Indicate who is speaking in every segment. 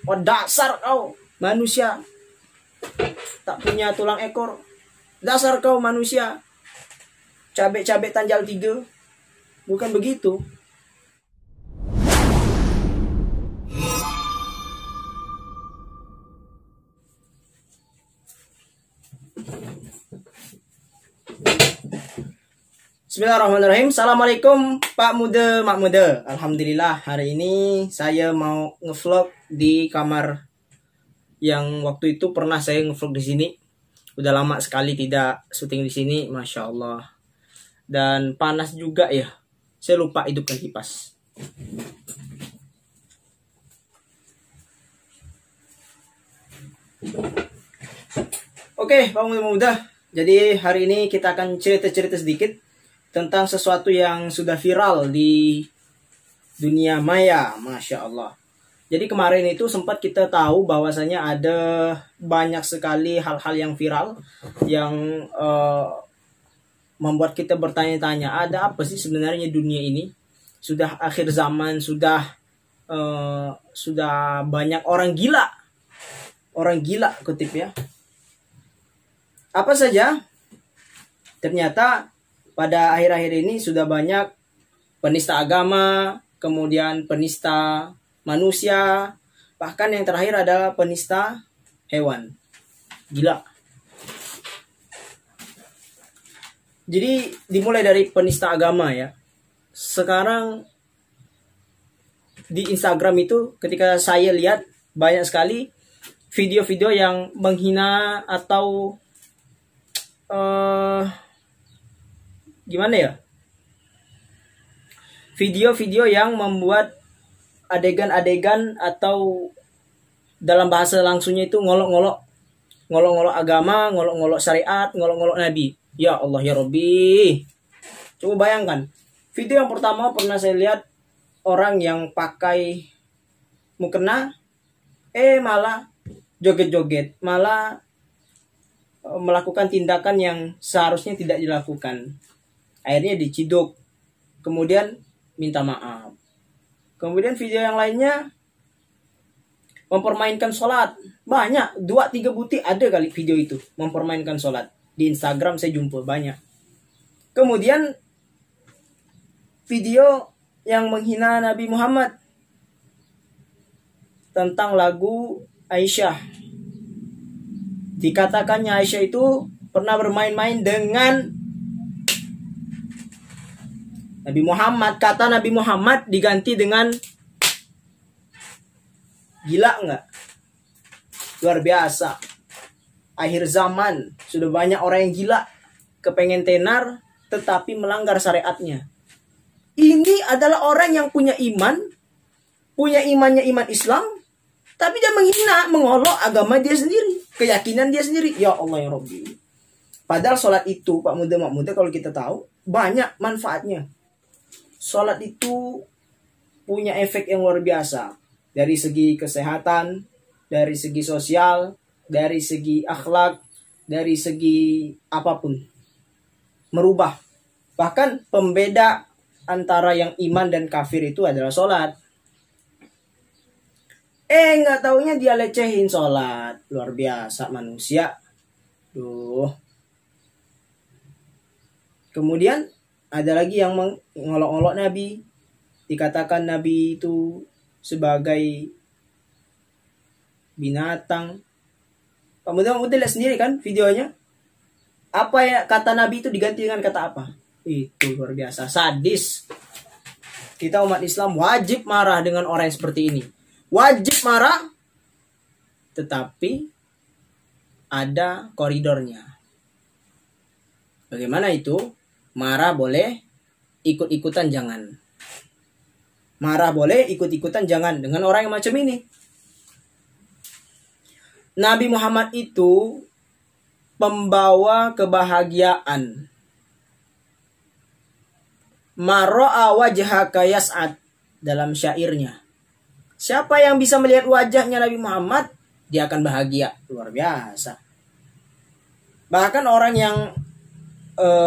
Speaker 1: Oh, dasar kau manusia tak punya tulang ekor. Dasar kau manusia cabe-cabe tanjal 3. Bukan begitu. Bismillahirrahmanirrahim. Assalamualaikum Pak Muda, Mak Muda. Alhamdulillah hari ini saya mau ngevlog di kamar yang waktu itu pernah saya ngevlog di sini. Udah lama sekali tidak syuting di sini, masya Allah. Dan panas juga ya. Saya lupa hidupkan kipas. Oke, Pak Muda. Jadi hari ini kita akan cerita-cerita sedikit tentang sesuatu yang sudah viral di dunia maya, masya Allah. Jadi kemarin itu sempat kita tahu bahwasanya ada banyak sekali hal-hal yang viral yang membuat kita bertanya-tanya, ada apa sih sebenarnya dunia ini? Sudah akhir zaman, sudah banyak orang gila kutip ya. Apa saja? Ternyata pada akhir-akhir ini sudah banyak penista agama, kemudian penista manusia, bahkan yang terakhir adalah penista hewan. Gila. Jadi dimulai dari penista agama ya. Sekarang di Instagram itu ketika saya lihat banyak sekali video-video yang menghina atau gimana ya, video-video yang membuat adegan-adegan atau dalam bahasa langsungnya itu ngolok-ngolok agama, ngolok-ngolok syariat, ngolok-ngolok nabi. Ya Allah ya Rabbi, coba bayangkan video yang pertama pernah saya lihat orang yang pakai mukena malah joget-joget, malah melakukan tindakan yang seharusnya tidak dilakukan. Akhirnya diciduk, kemudian minta maaf. Kemudian video yang lainnya mempermainkan sholat. Banyak, 2-3 butir ada kali video itu mempermainkan sholat. Di Instagram saya jumpa banyak. Kemudian video yang menghina Nabi Muhammad tentang lagu Aisyah. Dikatakannya Aisyah itu pernah bermain-main dengan Nabi Muhammad. Kata Nabi Muhammad diganti dengan gila nggak? Luar biasa. Akhir zaman sudah banyak orang yang gila, kepengen tenar tetapi melanggar syariatnya. Ini adalah orang yang punya imannya iman Islam, tapi dia menghina, mengolok agama dia sendiri, keyakinan dia sendiri. Ya Allah ya Rabbi. Padahal sholat itu, Pak Muda, Mak Muda, kalau kita tahu banyak manfaatnya. Sholat itu punya efek yang luar biasa. Dari segi kesehatan, dari segi sosial, dari segi akhlak, dari segi apapun. Merubah. Bahkan pembeda antara yang iman dan kafir itu adalah sholat. Nggak taunya dia lecehin sholat. Luar biasa manusia. Duh. Kemudian ada lagi yang mengolok-olok Nabi. Dikatakan Nabi itu sebagai binatang. Pak Muda lihat sendiri kan videonya. Apa ya kata Nabi itu diganti dengan kata apa? Itu luar biasa. Sadis. Kita umat Islam wajib marah dengan orang yang seperti ini. Wajib marah, tetapi ada koridornya. Bagaimana itu? Marah boleh, ikut-ikutan jangan. Marah boleh, ikut-ikutan jangan dengan orang yang macam ini. Nabi Muhammad itu pembawa kebahagiaan. Maro'a wajhaka yas'ad dalam syairnya. Siapa yang bisa melihat wajahnya Nabi Muhammad, dia akan bahagia. Luar biasa. Bahkan orang yang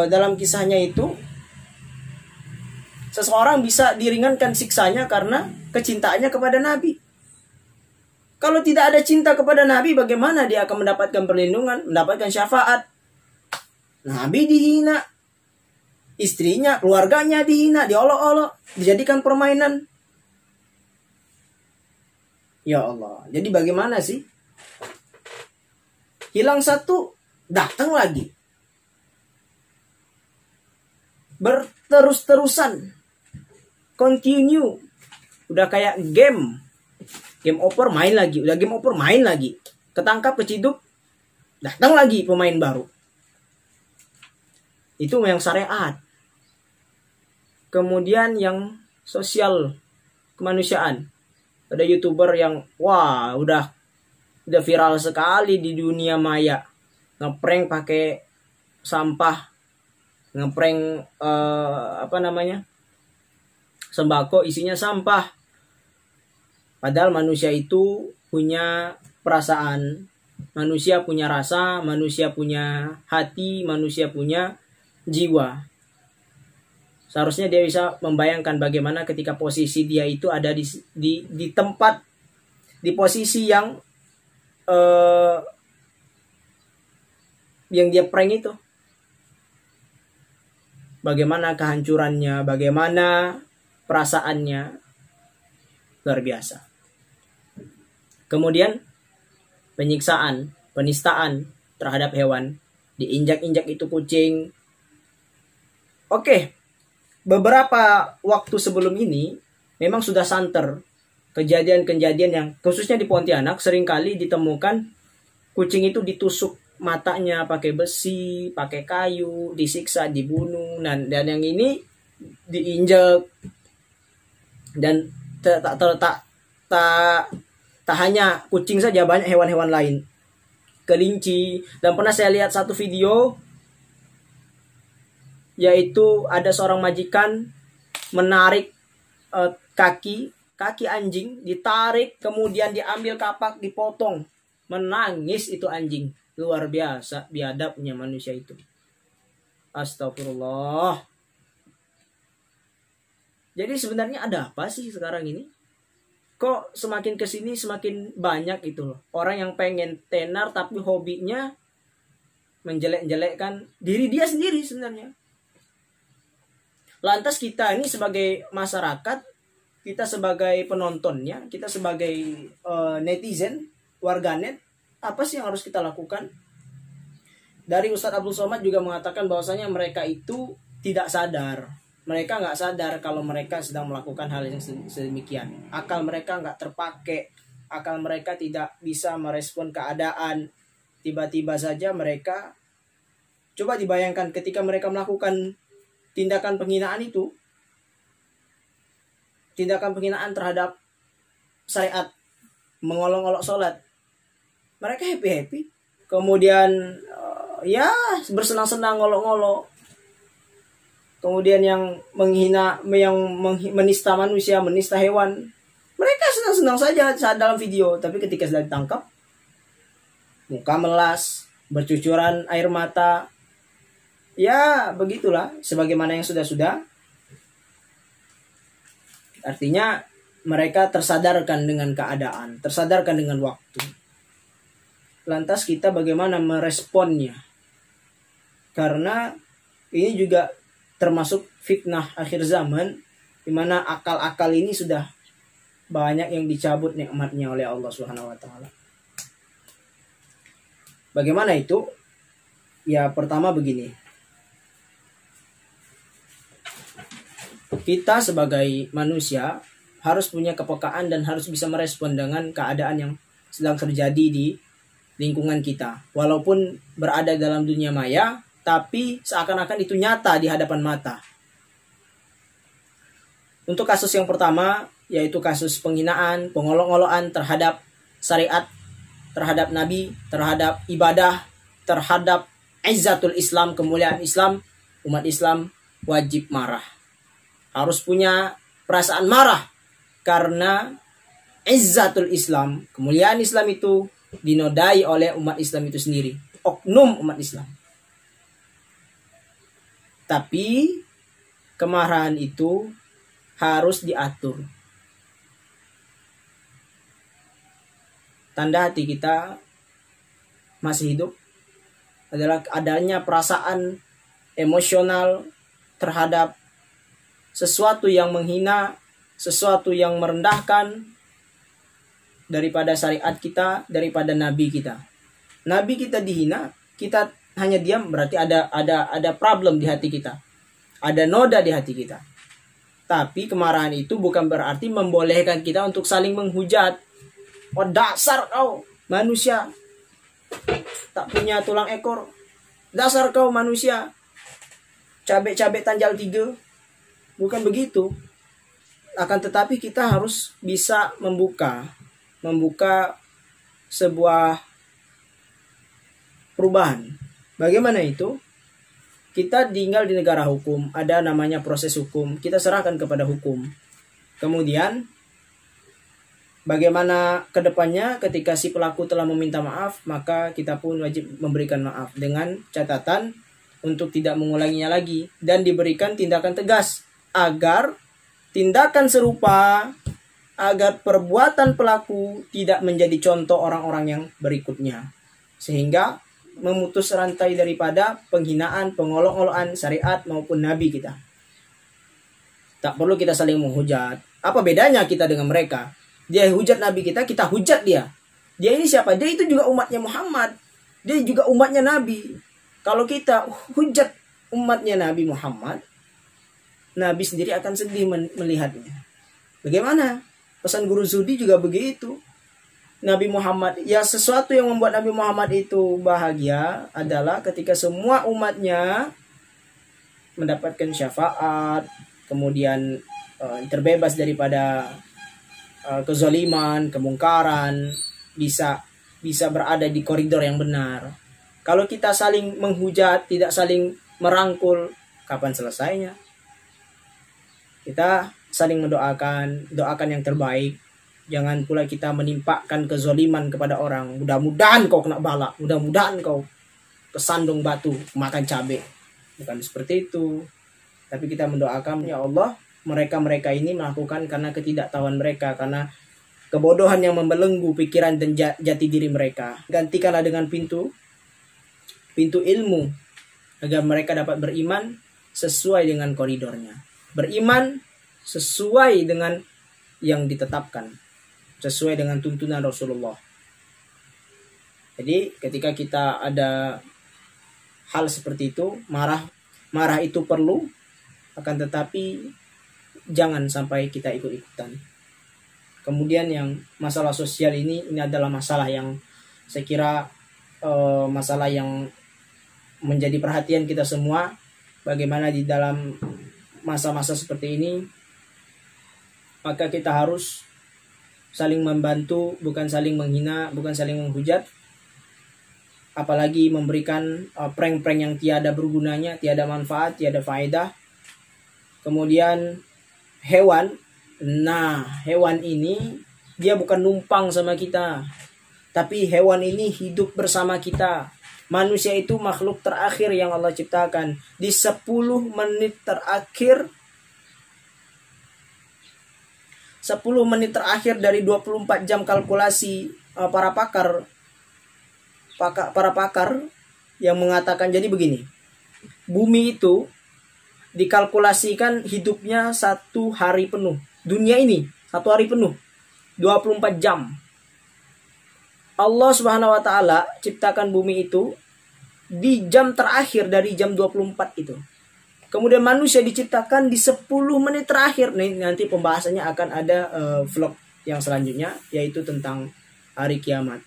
Speaker 1: dalam kisahnya itu, seseorang bisa diringankan siksanya karena kecintaannya kepada Nabi. Kalau tidak ada cinta kepada Nabi, bagaimana dia akan mendapatkan perlindungan, mendapatkan syafaat? Nabi dihina, istrinya, keluarganya dihina, diolok-olok, dijadikan permainan. Ya Allah, jadi bagaimana sih? Hilang satu, datang lagi. Berterus-terusan. Continue. Udah kayak game. Game over, main lagi. Udah game over, main lagi. Ketangkap, keciduk, datang lagi pemain baru. Itu yang syariat. Kemudian yang sosial, kemanusiaan. Ada YouTuber yang, wah, udah viral sekali di dunia maya. Ngeprank pakai sampah. Ngeprank, sembako isinya sampah. Padahal manusia itu punya perasaan, manusia punya rasa, manusia punya hati, manusia punya jiwa. Seharusnya dia bisa membayangkan bagaimana ketika posisi dia itu ada di tempat, di posisi yang dia prank itu. Bagaimana kehancurannya, bagaimana perasaannya, luar biasa. Kemudian penyiksaan, penistaan terhadap hewan, diinjak-injak itu kucing. Oke, beberapa waktu sebelum ini memang sudah santer kejadian-kejadian yang khususnya di Pontianak seringkali ditemukan kucing itu ditusuk matanya pakai besi, pakai kayu, disiksa, dibunuh, dan yang ini diinjak. Dan tak hanya kucing saja, banyak hewan-hewan lain, kelinci. Dan pernah saya lihat satu video, yaitu ada seorang majikan menarik kaki anjing, ditarik, kemudian diambil kapak, dipotong, menangis itu anjing. Luar biasa biadabnya manusia itu. Astagfirullah. Jadi sebenarnya ada apa sih sekarang ini? Kok semakin kesini semakin banyak itu loh. Orang yang pengen tenar tapi hobinya menjelek-jelekkan diri dia sendiri sebenarnya. Lantas kita ini sebagai masyarakat, kita sebagai penontonnya, kita sebagai netizen, warganet, apa sih yang harus kita lakukan? Dari Ustadz Abdul Somad juga mengatakan bahwasanya mereka itu tidak sadar. Mereka nggak sadar kalau mereka sedang melakukan hal yang sedemikian. Akal mereka nggak terpakai. Akal mereka tidak bisa merespon keadaan. Tiba-tiba saja mereka, coba dibayangkan ketika mereka melakukan tindakan penghinaan itu. Tindakan penghinaan terhadap syariat. Mengolok-olok sholat. Mereka happy-happy. Kemudian ya bersenang-senang ngolok-ngolok. Kemudian yang menghina, yang menista manusia, menista hewan, mereka senang-senang saja saat dalam video. Tapi ketika sudah ditangkap, muka melas, bercucuran air mata, ya begitulah, sebagaimana yang sudah-sudah. Artinya mereka tersadarkan dengan keadaan, tersadarkan dengan waktu. Lantas kita bagaimana meresponnya? Karena ini juga termasuk fitnah akhir zaman, di mana akal-akal ini sudah banyak yang dicabut nikmatnya oleh Allah Subhanahu wa taala. Bagaimana itu? Ya, pertama begini. Kita sebagai manusia harus punya kepekaan dan harus bisa merespon dengan keadaan yang sedang terjadi di lingkungan kita. Walaupun berada dalam dunia maya, tapi seakan-akan itu nyata di hadapan mata. Untuk kasus yang pertama, yaitu kasus penghinaan, pengolok-olokan terhadap syariat, terhadap Nabi, terhadap ibadah, terhadap izzatul Islam, kemuliaan Islam, umat Islam wajib marah. Harus punya perasaan marah, karena izzatul Islam, kemuliaan Islam itu dinodai oleh umat Islam itu sendiri, oknum umat Islam. Tapi kemarahan itu harus diatur. tanda hati kita masih hidup adalah adanya perasaan emosional terhadap sesuatu yang menghina, sesuatu yang merendahkan daripada syariat kita, daripada nabi kita. Nabi kita dihina, kita hanya diam, berarti ada problem di hati kita. Ada noda di hati kita. Tapi kemarahan itu bukan berarti membolehkan kita untuk saling menghujat. Oh, dasar kau manusia tak punya tulang ekor. Dasar kau manusia cabe-cabe tanjal 3. Bukan begitu. Akan tetapi kita harus bisa membuka sebuah perubahan. Bagaimana itu? Kita tinggal di negara hukum, ada namanya proses hukum, kita serahkan kepada hukum. Kemudian bagaimana kedepannya ketika si pelaku telah meminta maaf, maka kita pun wajib memberikan maaf dengan catatan untuk tidak mengulanginya lagi dan diberikan tindakan tegas agar tindakan serupa, agar perbuatan pelaku tidak menjadi contoh orang-orang yang berikutnya, sehingga memutus rantai daripada penghinaan, pengolok-olokan syariat maupun nabi kita. Tak perlu kita saling menghujat. Apa bedanya kita dengan mereka? Dia hujat nabi kita, kita hujat dia. Dia ini siapa? Dia itu juga umatnya Muhammad. Dia juga umatnya nabi. Kalau kita hujat umatnya Nabi Muhammad, nabi sendiri akan sedih melihatnya. Bagaimana? Pesan Guru Zudi juga begitu. Nabi Muhammad, ya sesuatu yang membuat Nabi Muhammad itu bahagia adalah ketika semua umatnya mendapatkan syafaat, kemudian terbebas daripada kezaliman, kemungkaran, bisa berada di koridor yang benar. Kalau kita saling menghujat, tidak saling merangkul, kapan selesainya? Kita saling doakan yang terbaik. Jangan pula kita menimpakan kezoliman kepada orang. Mudah-mudahan kau kena bala, mudah-mudahan kau kesandung batu, makan cabai. Bukan seperti itu. Tapi kita mendoakan, ya Allah, mereka ini melakukan karena ketidaktahuan mereka, karena kebodohan yang membelenggu pikiran dan jati diri mereka. Gantikanlah dengan pintu ilmu agar mereka dapat beriman sesuai dengan koridornya. Beriman sesuai dengan yang ditetapkan, sesuai dengan tuntunan Rasulullah. Jadi ketika kita ada hal seperti itu, marah itu perlu, akan tetapi jangan sampai kita ikut-ikutan. Kemudian yang masalah sosial ini adalah masalah yang saya kira masalah yang menjadi perhatian kita semua. Bagaimana di dalam masa-masa seperti ini, maka kita harus saling membantu, bukan saling menghina, bukan saling menghujat, apalagi memberikan prank-prank yang tiada bergunanya, tiada manfaat, tiada faedah. Kemudian hewan ini dia bukan numpang sama kita, tapi hewan ini hidup bersama kita. Manusia itu makhluk terakhir yang Allah ciptakan. Di 10 menit terakhir 10 menit terakhir dari 24 jam kalkulasi para pakar yang mengatakan, jadi begini, bumi itu dikalkulasikan hidupnya 1 hari penuh. Dunia ini 1 hari penuh, 24 jam. Allah Subhanahu wa taala ciptakan bumi itu di jam terakhir dari jam 24 itu. Kemudian manusia diciptakan di 10 menit terakhir. Nanti pembahasannya akan ada vlog yang selanjutnya, yaitu tentang hari kiamat.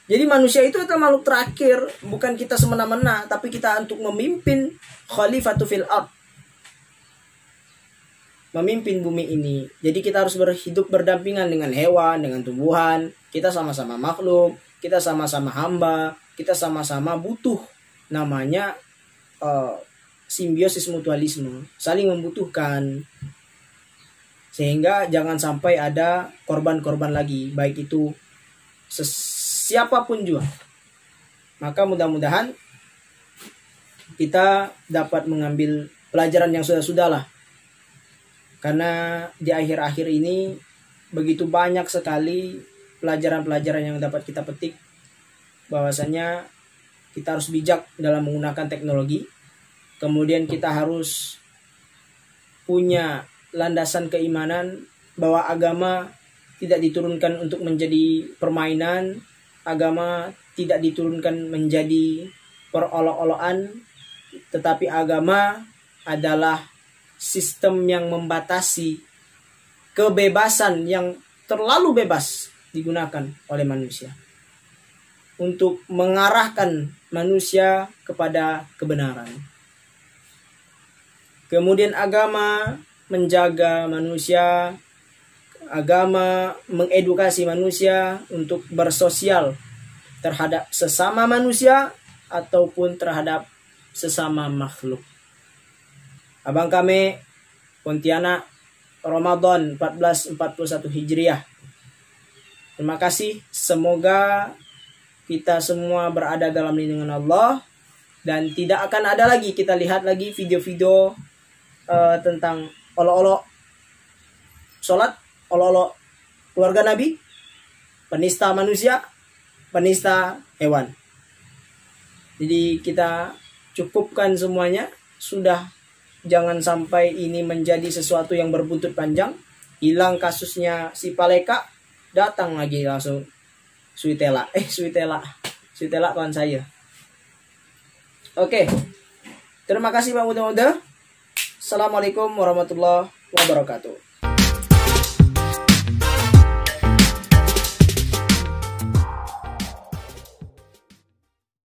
Speaker 1: Jadi manusia itu adalah makhluk terakhir. Bukan kita semena-mena, tapi kita untuk memimpin khalifatu fil ard, memimpin bumi ini. Jadi kita harus hidup berdampingan dengan hewan, dengan tumbuhan. Kita sama-sama makhluk, kita sama-sama hamba, kita sama-sama butuh. Namanya simbiosis mutualisme, saling membutuhkan, sehingga jangan sampai ada korban-korban lagi, baik itu siapapun juga. Maka mudah-mudahan kita dapat mengambil pelajaran yang sudah-sudahlah, karena di akhir-akhir ini begitu banyak sekali pelajaran-pelajaran yang dapat kita petik, bahwasanya kita harus bijak dalam menggunakan teknologi. Kemudian kita harus punya landasan keimanan bahwa agama tidak diturunkan untuk menjadi permainan, agama tidak diturunkan menjadi perolok-olokan, tetapi agama adalah sistem yang membatasi kebebasan yang terlalu bebas digunakan oleh manusia untuk mengarahkan manusia kepada kebenaran. Kemudian agama menjaga manusia, agama mengedukasi manusia untuk bersosial terhadap sesama manusia ataupun terhadap sesama makhluk. Abang kami Pontianak, Ramadan 1441 Hijriah. Terima kasih. Semoga kita semua berada dalam lindungan Allah dan tidak akan ada lagi kita lihat lagi video-video tentang olok-olok sholat, olok-olok keluarga Nabi, penista manusia, penista hewan. Jadi kita cukupkan semuanya. Sudah, jangan sampai ini menjadi sesuatu yang berbuntut panjang. Hilang kasusnya si Paleka, datang lagi langsung Suitela kawan saya. Oke. Terima kasih Pak Muda-Muda. Assalamualaikum warahmatullahi wabarakatuh.